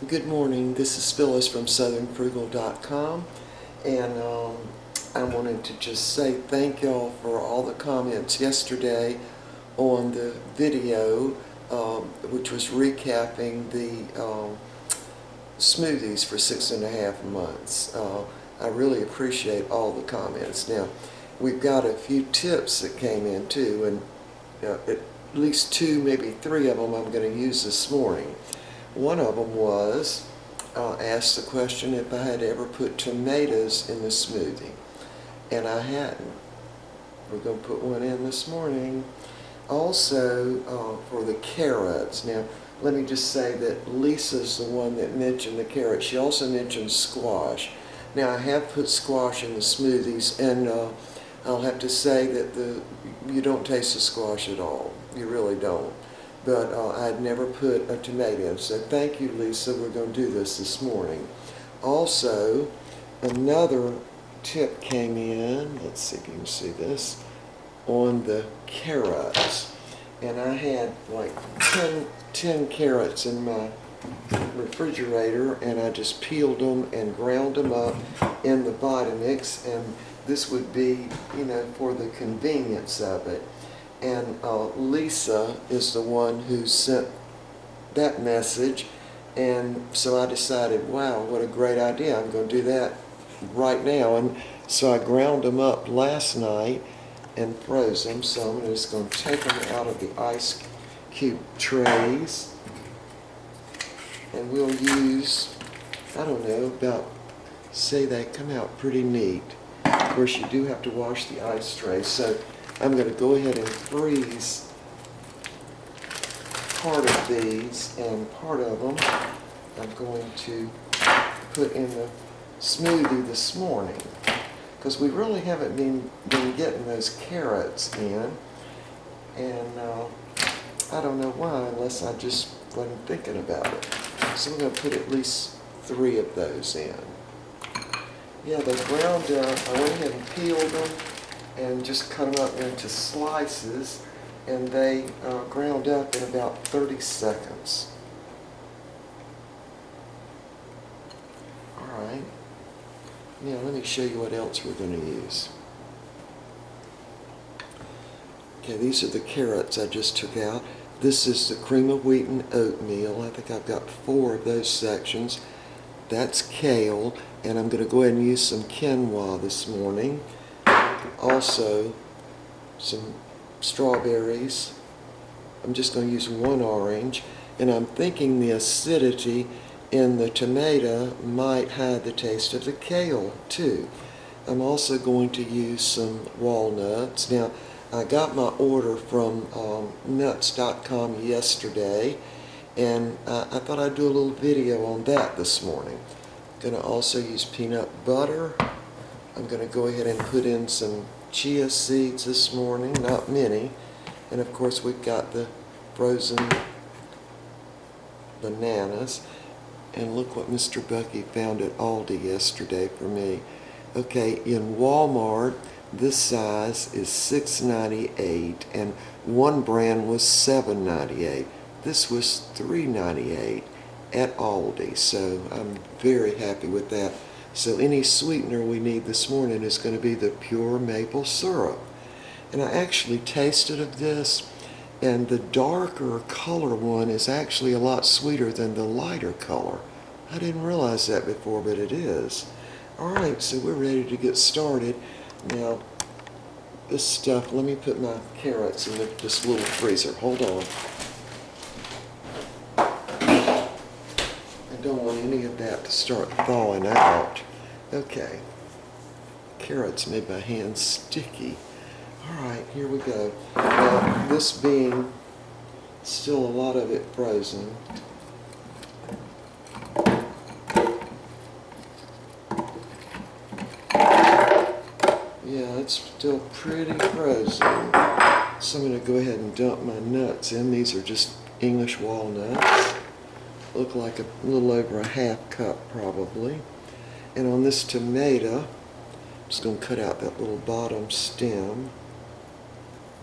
Good morning, this is Phyllis from southernfrugal.com, and I wanted to just say thank y'all for all the comments yesterday on the video, which was recapping the smoothies for 6.5 months. I really appreciate all the comments. Now, we've got a few tips that came in too, and at least 2, maybe 3 of them I'm going to use this morning. One of them was, asked the question if I had ever put tomatoes in the smoothie, and I hadn't. We're going to put one in this morning. Also, for the carrots. Now, let me just say that Lisa's the one that mentioned the carrots. She also mentioned squash. Now, I have put squash in the smoothies, and I'll have to say that you don't taste the squash at all. You really don't. But I'd never put a tomato in. So thank you, Lisa. We're going to do this morning. Also, another tip came in. Let's see if you can see this. On the carrots. And I had like 10 carrots in my refrigerator, and I just peeled them and ground them up in the Vitamix. And this would be, for the convenience of it. And Lisa is the one who sent that message, and so I decided, wow, what a great idea. I'm going to do that right now. And so I ground them up last night and froze them, so I'm just going to take them out of the ice cube trays, and we'll use, I don't know, about, say they come out pretty neat. Of course, you do have to wash the ice tray, so I'm going to go ahead and freeze part of these, and part of them I'm going to put in the smoothie this morning, because we really haven't been getting those carrots in, and I don't know why, unless I just wasn't thinking about it. So I'm going to put at least 3 of those in. Yeah, they ground up. I went ahead and peeled them and just cut them up into slices, and they ground up in about 30 seconds. Alright, now let me show you what else we're going to use. Okay, these are the carrots I just took out. This is the cream of wheat and oatmeal. I think I've got 4 of those sections. That's kale, and I'm going to go ahead and use some quinoa this morning. Also, some strawberries. I'm just going to use 1 orange, and I'm thinking the acidity in the tomato might hide the taste of the kale too. I'm also going to use some walnuts. Now, I got my order from nuts.com yesterday, and I thought I'd do a little video on that this morning. I'm going to also use peanut butter. I'm going to go ahead and put in some chia seeds this morning, not many. And of course we've got the frozen bananas. And look what Mr. Bucky found at Aldi yesterday for me. Okay, in Walmart, this size is $6.98, and one brand was $7.98. This was $3.98 at Aldi, so I'm very happy with that. So any sweetener we need this morning is going to be the pure maple syrup. And I actually tasted of this, and the darker color one is actually a lot sweeter than the lighter color. I didn't realize that before, but it is. Alright, so we're ready to get started. Now, this stuff, let me put my carrots in this little freezer. Hold on. I don't want any of that to start thawing out. Okay. Carrots made my hands sticky. Alright, here we go. Now, this being still a lot of it frozen, yeah, it's still pretty frozen. So I'm going to go ahead and dump my nuts in. These are just English walnuts. Look like a little over a ½ cup probably. And on this tomato, I'm just going to cut out that little bottom stem.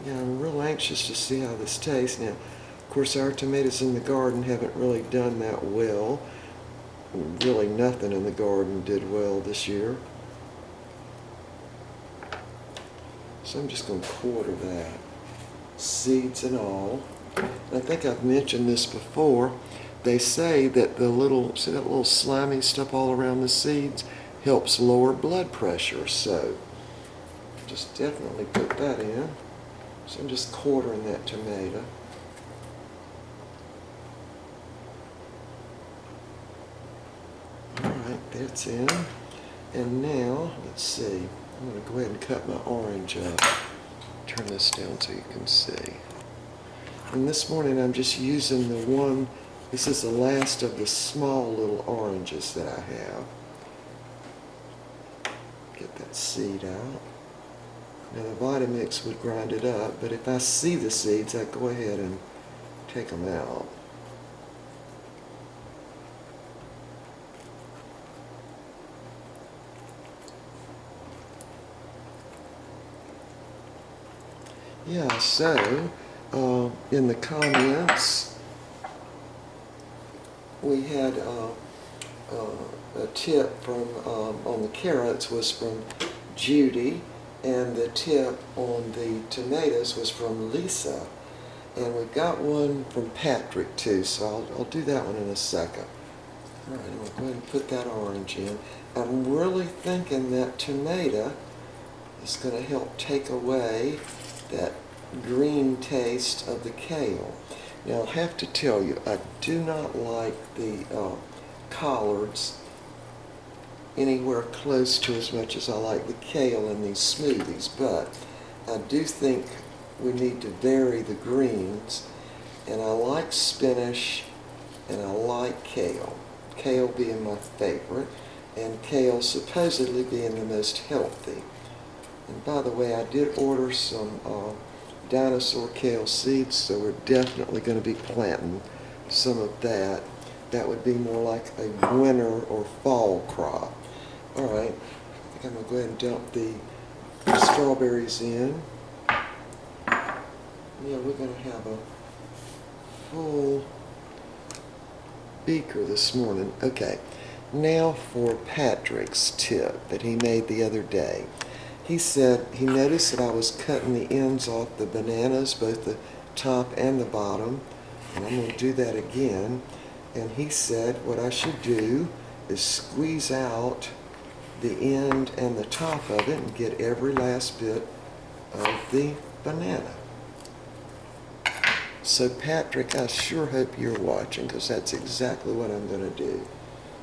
Yeah, I'm real anxious to see how this tastes. Now, of course, our tomatoes in the garden haven't really done that well, really nothing in the garden did well this year. So I'm just going to quarter that, seeds and all. And I think I've mentioned this before. They say that the little, see that little slimy stuff all around the seeds helps lower blood pressure. So just definitely put that in. So I'm just quartering that tomato. Alright, that's in. And now, let's see, I'm going to go ahead and cut my orange up. Turn this down so you can see. And this morning I'm just using the one, this is the last of the small little oranges that I have. Get that seed out. Now the Vitamix would grind it up, but if I see the seeds, I go ahead and take them out. Yeah, so in the comments, we had a tip from on the carrots was from Judy, and the tip on the tomatoes was from Lisa. And we've got one from Patrick too, so I'll do that one in a second. All right, I'm going to go ahead and put that orange in. I'm really thinking that tomato is going to help take away that green taste of the kale. Now I'll have to tell you, I do not like the collards anywhere close to as much as I like the kale in these smoothies, but I do think we need to vary the greens, and I like spinach and I like kale. Kale being my favorite, and kale supposedly being the most healthy. And by the way, I did order some dinosaur kale seeds, so we're definitely going to be planting some of that. That would be more like a winter or fall crop. All right, I think I'm going to go ahead and dump the strawberries in. Yeah, we're going to have a full beaker this morning. Okay, now for Patrick's tip that he made the other day. He said he noticed that I was cutting the ends off the bananas, both the top and the bottom, and I'm going to do that again. And he said what I should do is squeeze out the end and the top of it and get every last bit of the banana. So Patrick, I sure hope you're watching, because that's exactly what I'm going to do.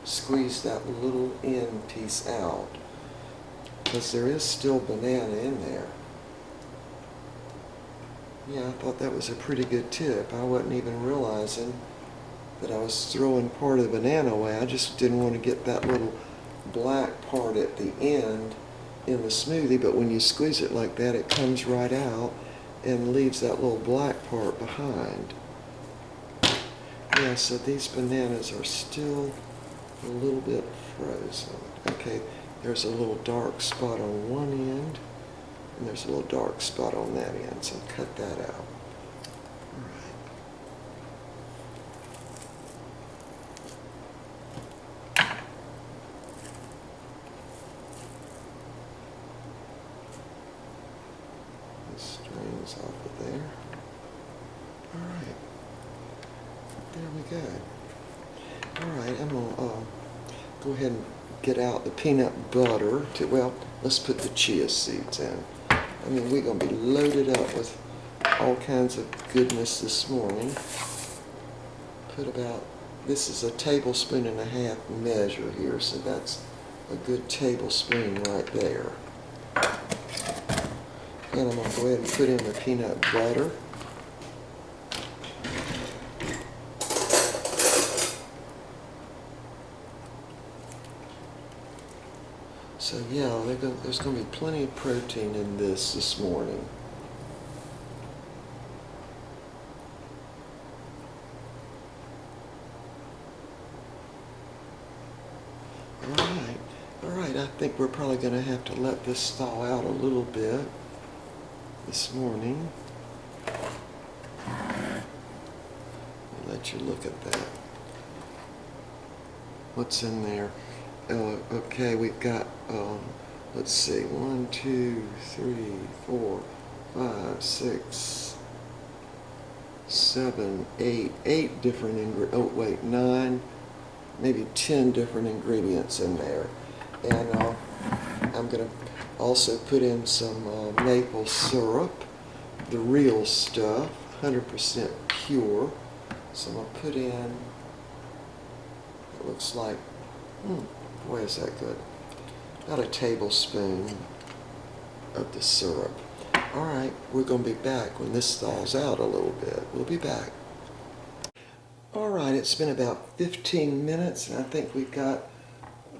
Squeeze that little end piece out, because there is still banana in there. Yeah, I thought that was a pretty good tip. I wasn't even realizing that I was throwing part of the banana away. I just didn't want to get that little black part at the end in the smoothie, but when you squeeze it like that, it comes right out and leaves that little black part behind. Yeah, so these bananas are still a little bit frozen. Okay, there's a little dark spot on one end, and there's a little dark spot on that end, so I'll cut that out. Strings off of there. Alright. There we go. Alright, I'm going to go ahead and get out the peanut butter. Well, let's put the chia seeds in. I mean, we're going to be loaded up with all kinds of goodness this morning. Put about, this is a tablespoon and a half measure here, so that's a good tablespoon right there. And I'm going to go ahead and put in the peanut butter. So yeah, there's going to be plenty of protein in this morning. Alright, I think we're probably going to have to let this thaw out a little bit this morning. Let you look at that. what's in there. Okay, we've got, let's see, 1, 2, 3, 4, 5, 6, 7, 8, 8 different ingredients. Oh wait, 9, maybe 10 different ingredients in there. And I'm going to also put in some maple syrup, the real stuff, 100% pure. So I'm going to put in, it looks like, boy is that good, about a tablespoon of the syrup. All right, we're going to be back when this thaws out a little bit. We'll be back. All right, it's been about 15 minutes, and I think we've got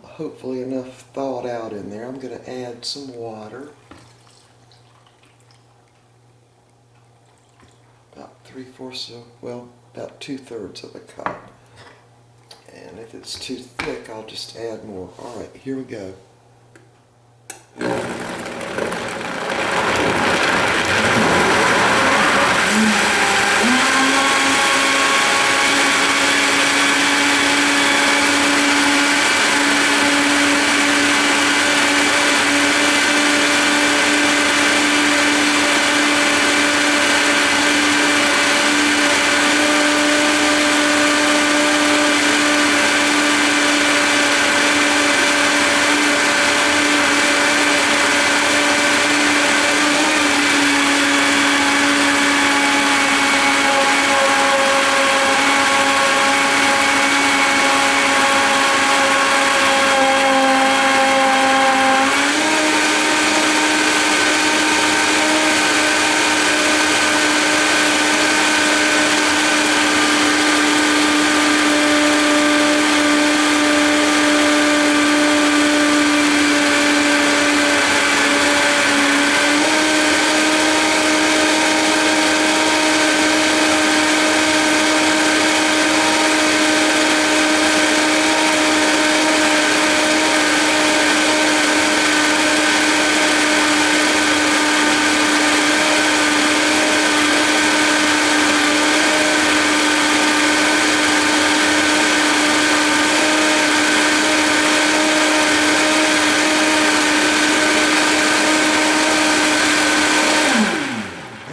hopefully enough thawed out in there. I'm going to add some water. About 3/4 of, well, about 2/3 of a cup. And if it's too thick, I'll just add more. All right, here we go.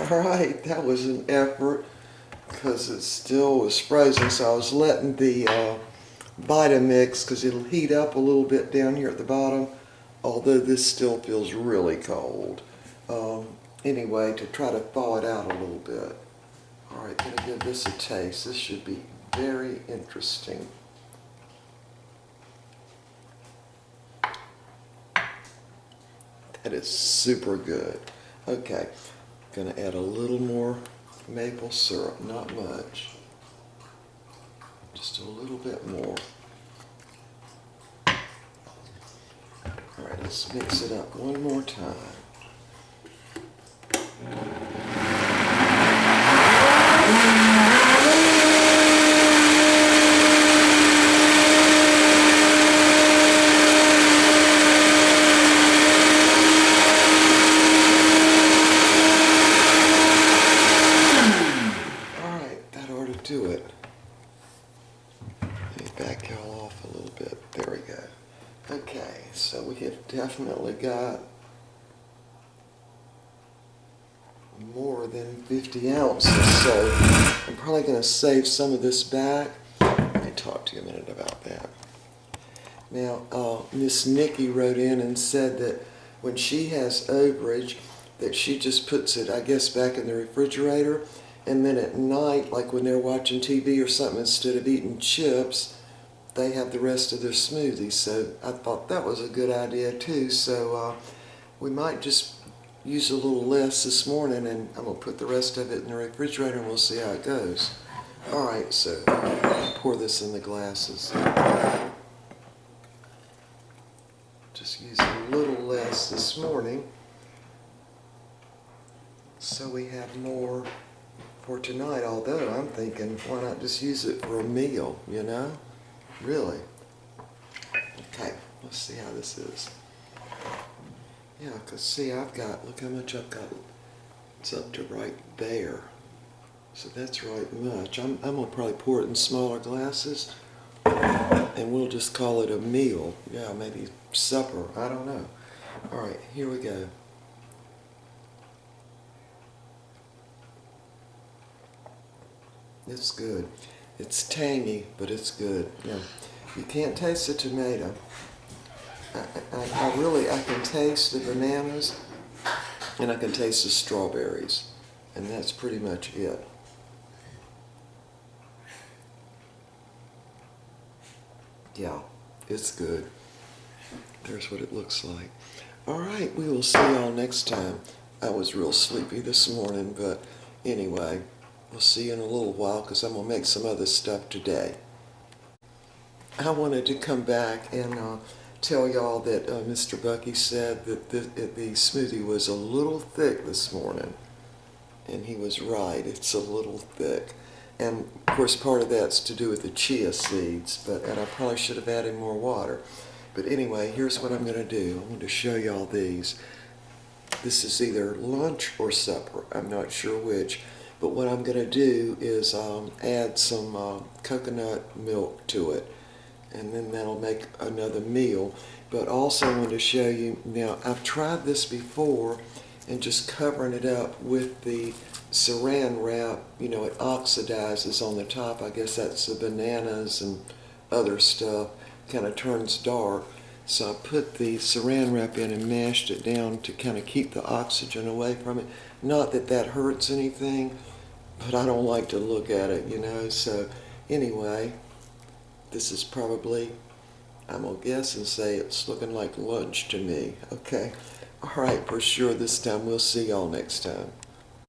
Alright, that was an effort because it still was frozen, so I was letting the Vitamix, because it'll heat up a little bit down here at the bottom, although this still feels really cold. Anyway, to try to thaw it out a little bit. Alright, gonna give this a taste. This should be very interesting. That is super good. Okay, gonna add a little more maple syrup, not much. Just a little bit more. Alright, let's mix it up one more time. Alright, that ought to do it. Let me back y'all off a little bit. There we go. Okay, so we have definitely got more than 50 ounces, so I'm probably going to save some of this back. Let me talk to you a minute about that. Now, Miss Nikki wrote in and said that when she has overage, that she just puts it, I guess, back in the refrigerator, and then at night, like when they're watching TV or something, instead of eating chips, they have the rest of their smoothie. So I thought that was a good idea too. So we might just use a little less this morning, and I'm going to put the rest of it in the refrigerator and we'll see how it goes. Alright, so pour this in the glasses. Just use a little less this morning so we have more for tonight, although I'm thinking, why not just use it for a meal, you know? Really? Okay, let's see how this is. Yeah, because see, I've got, look how much I've got. It's up to right there. So that's right much. I'm going to probably pour it in smaller glasses. And we'll just call it a meal. Yeah, maybe supper. I don't know. All right, here we go. It's good. It's tangy, but it's good. Yeah. You can't taste the tomato. I can taste the bananas, and I can taste the strawberries. And that's pretty much it. Yeah, it's good. There's what it looks like. All right, we will see y'all next time. I was real sleepy this morning, but anyway, we'll see you in a little while because I'm going to make some other stuff today. I wanted to come back and tell y'all that Mr. Bucky said that the smoothie was a little thick this morning. And he was right, it's a little thick. And of course part of that's to do with the chia seeds, and I probably should have added more water. But anyway, here's what I'm going to do. I'm going to show y'all these. This is either lunch or supper, I'm not sure which. But what I'm going to do is add some coconut milk to it. And then that'll make another meal. But also I want to show you, now I've tried this before, and just covering it up with the saran wrap, you know, it oxidizes on the top. I guess that's the bananas and other stuff, kind of turns dark. So I put the saran wrap in and mashed it down to kind of keep the oxygen away from it. Not that that hurts anything, but I don't like to look at it, you know. So anyway, this is probably, I'm going to guess and say it's looking like lunch to me. Okay. All right, for sure this time. We'll see y'all next time.